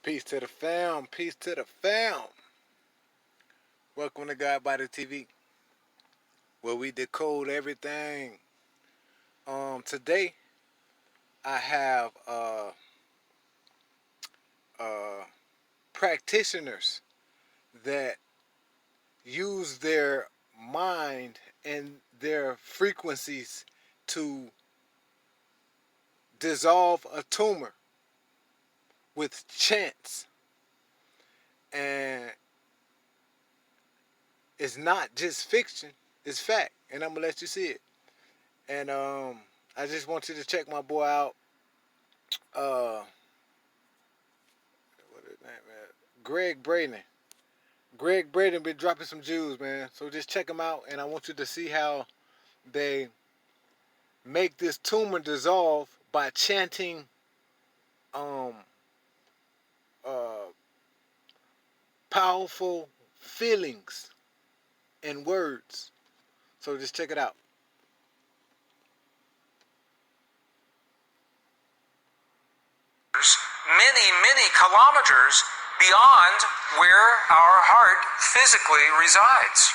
Peace to the fam. Peace to the fam. Welcome to God Body TV, where we decode everything. Today I have uh, practitioners that use their mind and their frequencies to dissolve a tumor with chants, and it's not just fiction; it's fact. And I'm gonna let you see it. And I just want you to check my boy out. What is that, man? Greg Braden. Greg Braden been dropping some jewels, man. So just check them out, and I want you to see how they make this tumor dissolve by chanting um uh powerful feelings and words. So just check it out. Many kilometers beyond where our heart physically resides.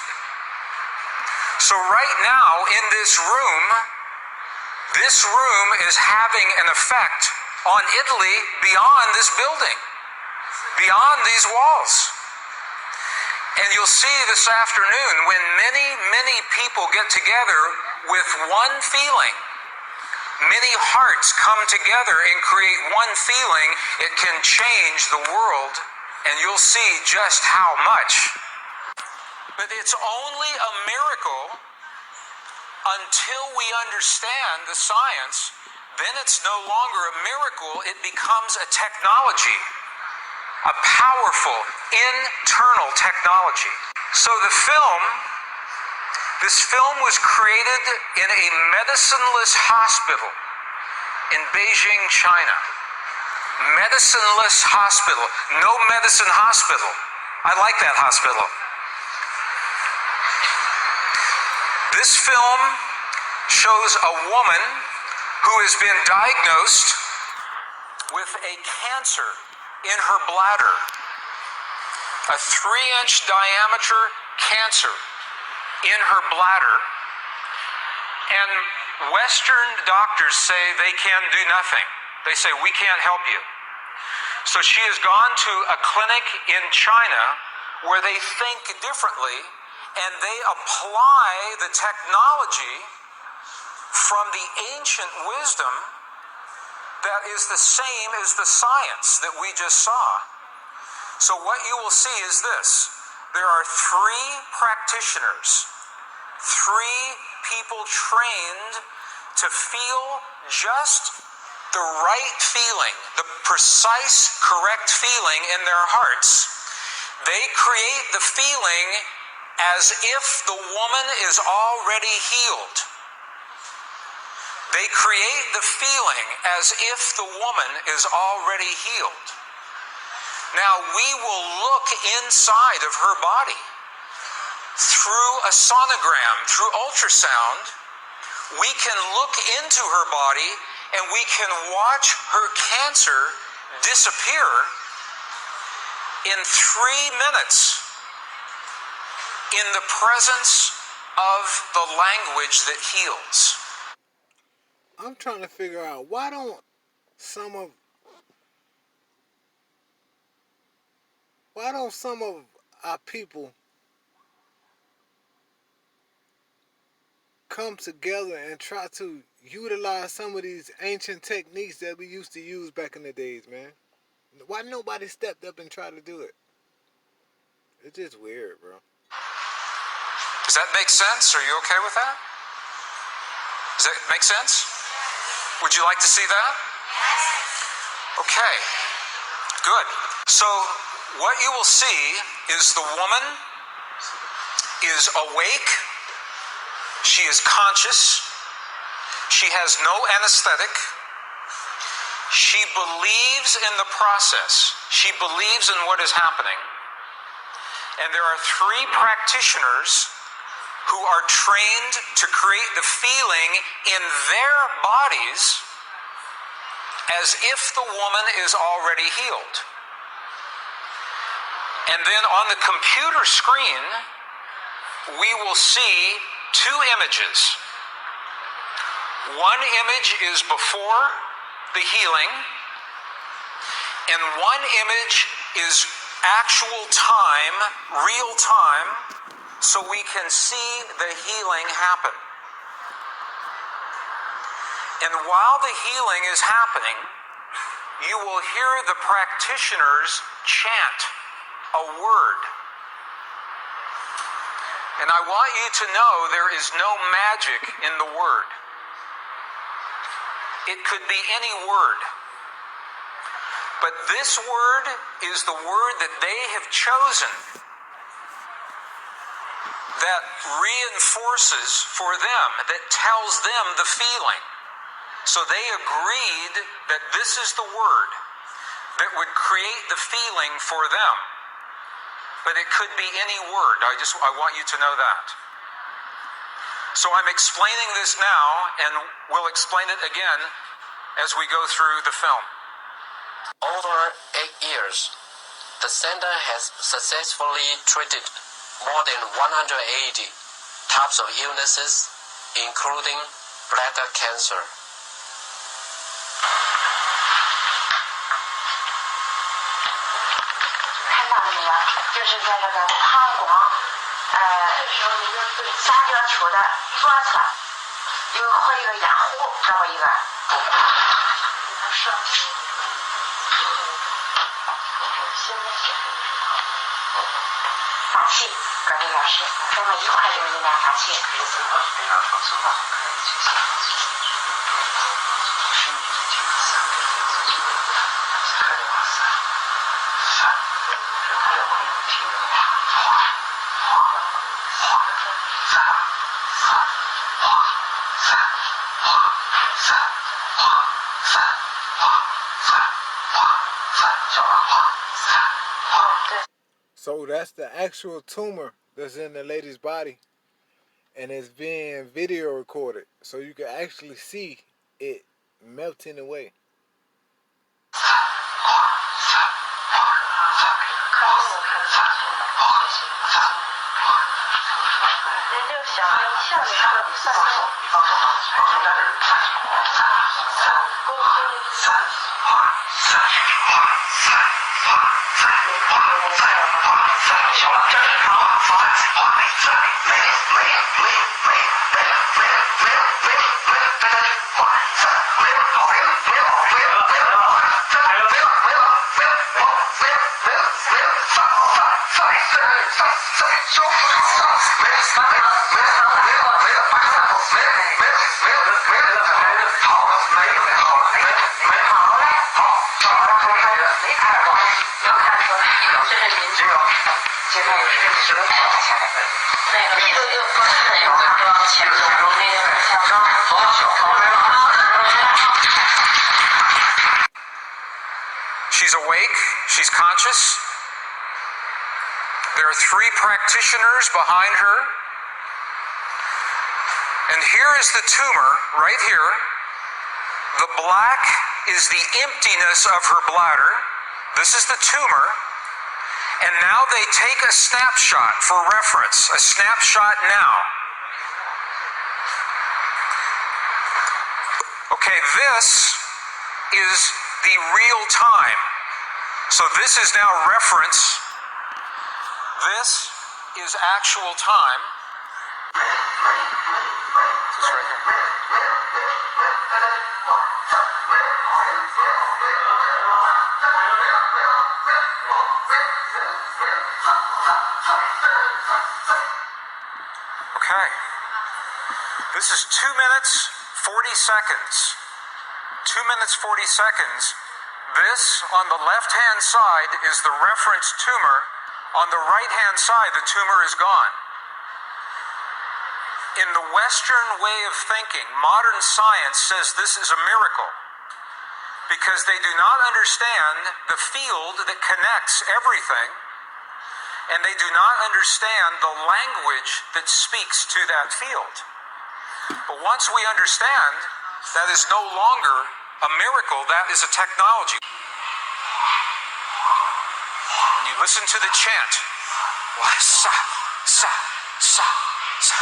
So right now in this room is having an effect on Italy beyond this building, beyond these walls. And you'll see this afternoon when many people get together with one feeling. Many hearts come together and create one feeling. It can change the world, and you'll see just how much. But it's only a miracle until we understand the science. Then it's no longer a miracle, it becomes a technology, a powerful internal technology. So this film was created in a medicineless hospital in Beijing, China. Medicineless hospital. No medicine hospital. I like that hospital. This film shows a woman who has been diagnosed with a cancer in her bladder. A 3-inch diameter cancer in her bladder, and Western doctors say they can do nothing. They say, we can't help you. So she has gone to a clinic in China where they think differently, and they apply the technology from the ancient wisdom that is the same as the science that we just saw. So what you will see is this. There are 3 practitioners, 3 people trained to feel just the right feeling, the precise, correct feeling in their hearts. They create the feeling as if the woman is already healed. They create the feeling as if the woman is already healed. Now, we will look inside of her body through a sonogram, through ultrasound. We can look into her body and we can watch her cancer disappear in 3 minutes in the presence of the language that heals. I'm trying to figure out why don't some of our people come together and try to utilize some of these ancient techniques that we used to use back in the days, man? Why nobody stepped up and tried to do it? It's just weird, bro. Does that make sense? Are you okay with that? Does that make sense? Would you like to see that? Okay, good. So what you will see is the woman is awake. She is conscious. She has no anesthetic. She believes in the process. She believes in what is happening. And there are 3 practitioners who are trained to create the feeling in their bodies as if the woman is already healed. And then on the computer screen, we will see two images. One image is before the healing, and one image is actual time, real time, so we can see the healing happen. And while the healing is happening, you will hear the practitioners chant a word. And I want you to know there is no magic in the word. It could be any word. But this word is the word that they have chosen that reinforces for them, that tells them the feeling. So they agreed that this is the word that would create the feeling for them. But it could be any word. I want you to know that. So I'm explaining this now, and we'll explain it again as we go through the film. Over 8 years, the center has successfully treated more than 180 types of illnesses, including bladder cancer. 看到了没有？就是在这个膀胱，三角球的左侧有和一个咽喉，这么一个。发气，各位老师，咱们一块儿就是应该发气。So that's the actual tumor that's in the lady's body, and it's being video recorded, so you can actually see it melting away. 'She's awake. She's conscious. There are 3 practitioners behind her. And here is the tumor, right here. The black is the emptiness of her bladder. This is the tumor. And now they take a snapshot for reference, a snapshot now. Okay, this is the real time. So this is now reference. This is actual time. This right here. Okay. This is 2 minutes, 40 seconds. 2 minutes, 40 seconds. This, on the left-hand side, is the reference tumor. On the right-hand side, the tumor is gone. In the Western way of thinking, modern science says this is a miracle because they do not understand the field that connects everything, and they do not understand the language that speaks to that field. But once we understand, that is no longer a miracle, that is a technology. And you you listen to the chant. Wa sa sa sa sa.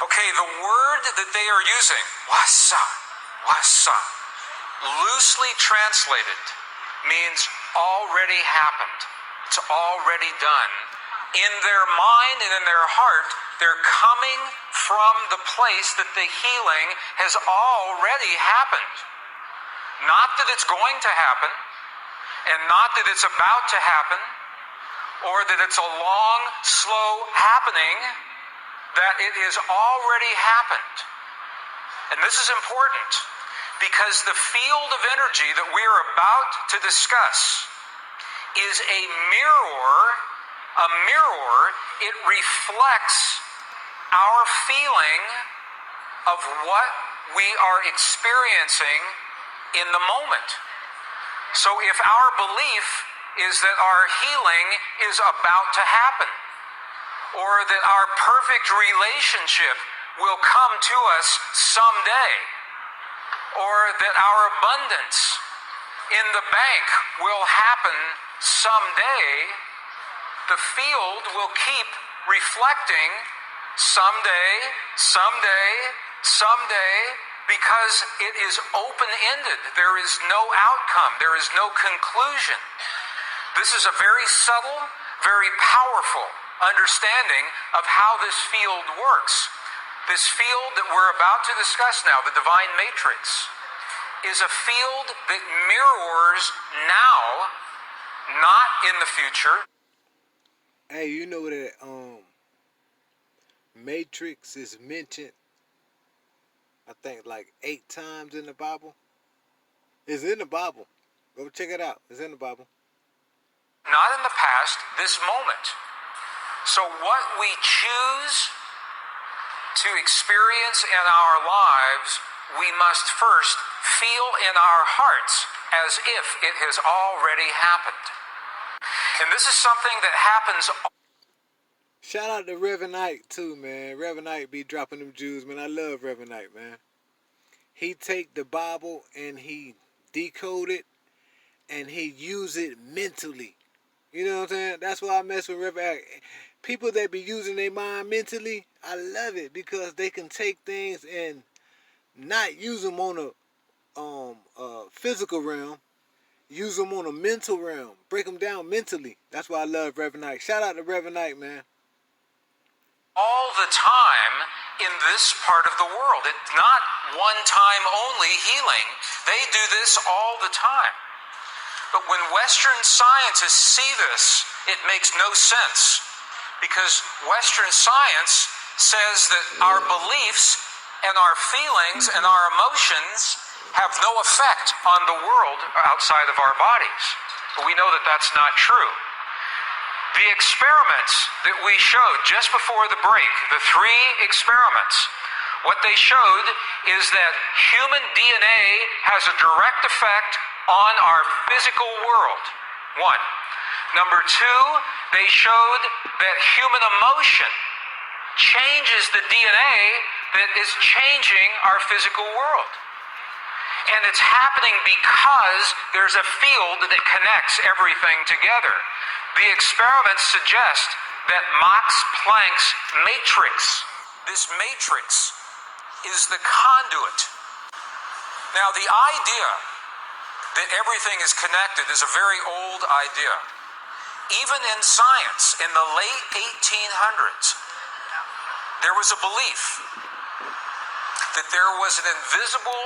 Okay, the word that they are using, wasa, loosely translated, means already happened. It's already done. In their mind and in their heart, they're coming from the place that the healing has already happened. Not that it's going to happen, and not that it's about to happen, or that it's a long, slow happening, that it has already happened. And this is important because the field of energy that we are about to discuss is a mirror. A mirror, it reflects our feeling of what we are experiencing in the moment. So if our belief is that our healing is about to happen, or that our perfect relationship will come to us someday, or that our abundance in the bank will happen someday, the field will keep reflecting someday, someday, someday, because it is open-ended. There is no outcome. There is no conclusion. This is a very subtle, very powerful understanding of how this field works. This field that we're about to discuss now, the divine matrix, is a field that mirrors now, not in the future. Hey, you know that matrix is mentioned, I think, like 8 times in the Bible? It's in the Bible. Go check it out. It's in the Bible. Not in the past, this moment. So what we choose to experience in our lives, we must first feel in our hearts as if it has already happened. And this is something that happens. Shout out to Reverend Knight too, man. Reverend Knight be dropping them Jews, man. I love Reverend Knight, man. He take the Bible and he decode it and he use it mentally. You know what I'm saying? That's why I mess with Reverend. People that be using their mind mentally, I love it because they can take things and not use them on a physical realm, use them on a mental realm, break them down mentally. That's why I love Reverend Knight. Shout out to Reverend Knight, man. All the time in this part of the world. It's not one time only healing. They do this all the time. But when Western scientists see this, it makes no sense. Because Western science says that our beliefs and our feelings and our emotions have no effect on the world outside of our bodies. But we know that that's not true. The experiments that we showed just before the break, the 3 experiments, what they showed is that human DNA has a direct effect on our physical world. 1. Number 2, they showed that human emotion changes the DNA that is changing our physical world. And it's happening because there's a field that connects everything together. The experiments suggest that Max Planck's matrix, this matrix, is the conduit. Now, the idea that everything is connected is a very old idea. Even in science, in the late 1800s, there was a belief that there was an invisible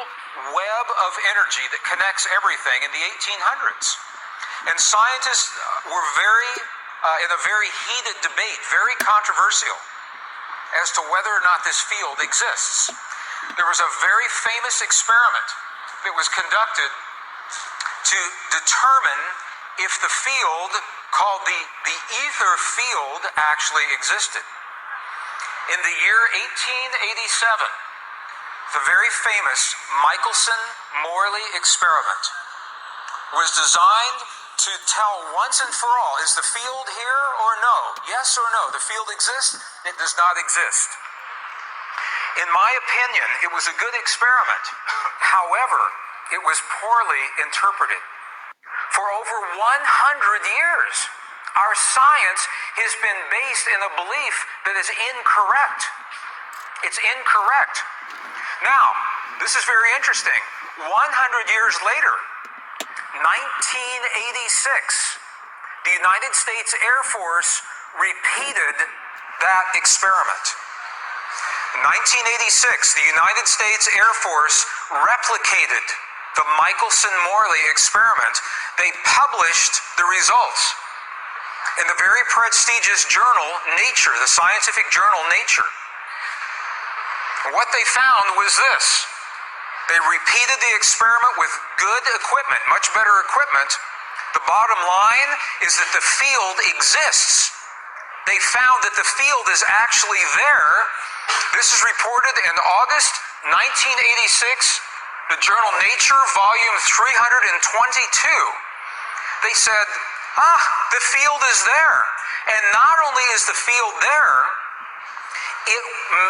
web of energy that connects everything in the 1800s. And scientists were in a very heated debate, very controversial, as to whether or not this field exists. There was a very famous experiment that was conducted to determine if the field called the ether field actually existed. In the year 1887, the very famous Michelson-Morley experiment was designed to tell once and for all, is the field here or no? Yes or no? The field exists? It does not exist. In my opinion, it was a good experiment. However, it was poorly interpreted. For over 100 years, our science has been based in a belief that is incorrect. It's incorrect. Now, this is very interesting. 100 years later, 1986, the United States Air Force repeated that experiment. 1986, the United States Air Force replicated the Michelson-Morley experiment. They published the results in the very prestigious journal Nature, the scientific journal Nature. What they found was this. They repeated the experiment with good equipment, much better equipment. The bottom line is that the field exists. They found that the field is actually there. This is reported in August 1986, the journal Nature, volume 322. They said, the field is there. And not only is the field there, it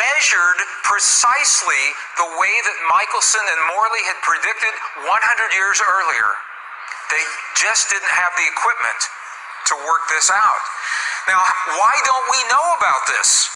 measured precisely the way that Michelson and Morley had predicted 100 years earlier. They just didn't have the equipment to work this out. Now, why don't we know about this?